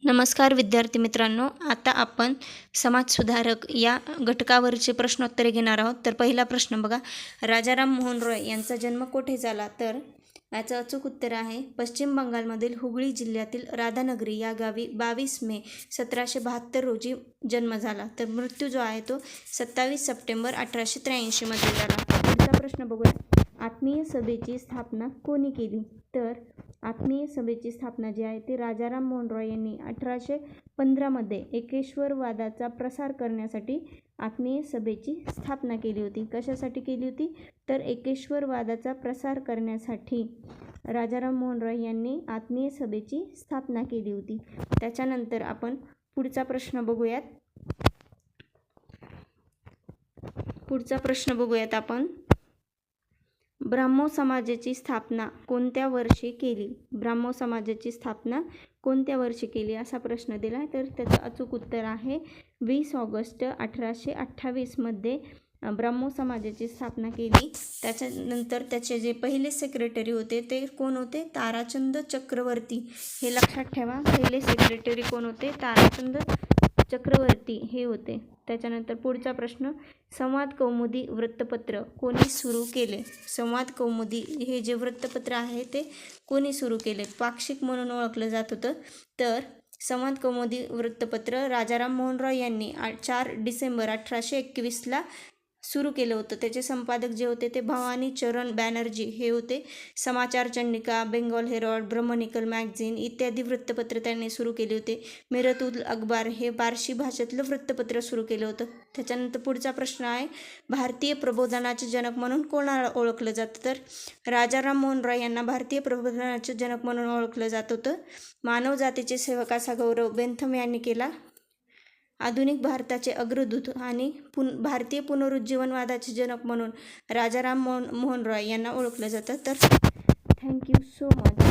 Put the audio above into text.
नमस्कार विद्यार्थी मित्रांनो, आता आपण समाजसुधारक या घटकावरचे प्रश्नोत्तरे घेणार आहोत. तर पहिला प्रश्न बघा, राजाराम मोहन रॉय यांचा जन्म कोठे झाला? तर याचं अचूक उत्तर आहे पश्चिम बंगालमधील हुगळी जिल्ह्यातील राधानगरी या गावी 22 मे 1772 रोजी जन्म झाला. तर मृत्यू जो आहे तो 27 सप्टेंबर 1883 मध्ये झाला. पुढचा प्रश्न बघूया, आत्मीय सभेची स्थापना कोणी केली? तर आत्मीय सभेची स्थापना जी आहे ती राजाराम मोहन रॉय यांनी 1815 मध्ये एकेश्वरवादाचा प्रसार करण्यासाठी आत्मीय सभेची स्थापना केली होती. कशासाठी केली होती? तर एकेश्वरवादाचा प्रसार करण्यासाठी राजाराम मोहन रॉय यांनी आत्मीय सभेची स्थापना केली होती. त्याच्यानंतर आपण पुढचा प्रश्न बघूयात आपण ब्राह्मो समाजाची स्थापना कोणत्या वर्षी केली? ब्राह्मो समाजाची स्थापना कोणत्या वर्षी केली असा प्रश्न दिला आहे. तर त्याचं अचूक उत्तर आहे 20 ऑगस्ट 1828 मध्ये ब्राह्मो समाजाची स्थापना केली. त्याच्यानंतर त्याचे जे पहिले सेक्रेटरी होते ते कोण होते? ताराचंद चक्रवर्ती. हे लक्षात ठेवा, पहिले सेक्रेटरी कोण होते? ताराचंद चक्रवर्ती हे होते. त्याच्यानंतर पुढचा प्रश्न, संवाद कौमुदी वृत्तपत्र कोणी सुरू केले? संवाद कौमुदी हे जे वृत्तपत्र आहे ते कोणी सुरू केले? पाक्षिक म्हणून ओळखलं जात होतं. तर संवाद कौमुदी वृत्तपत्र राजाराम मोहन रॉय यांनी 4 डिसेंबर 1821ला सुरू केलं होतं. त्याचे संपादक जे होते ते भवानी चरण बॅनर्जी हे होते. समाचार चंडिका, बेंगॉल हेरॉल्ड, ब्रह्मनिकल मॅगझिन इत्यादी वृत्तपत्र त्यांनी सुरू केले होते. मिरत उल अखबार हे पारशी भाषेतलं वृत्तपत्र सुरू केलं होतं. त्याच्यानंतर पुढचा प्रश्न आहे, भारतीय प्रबोधनाचे जनक म्हणून कोणाला ओळखलं जातं? तर राजाराम मोहन रॉय यांना भारतीय प्रबोधनाचे जनक म्हणून ओळखलं जात होतं. मानव जातीचे सेवक असा गौरव बेंथम यांनी केला. आधुनिक भारताचे अग्रदूत आणि भारतीय पुनरुज्जीवनवादाचे जनक म्हणून राजाराम मोहन रॉय यांना ओळखलं जातं. तर थँक्यू सो मच.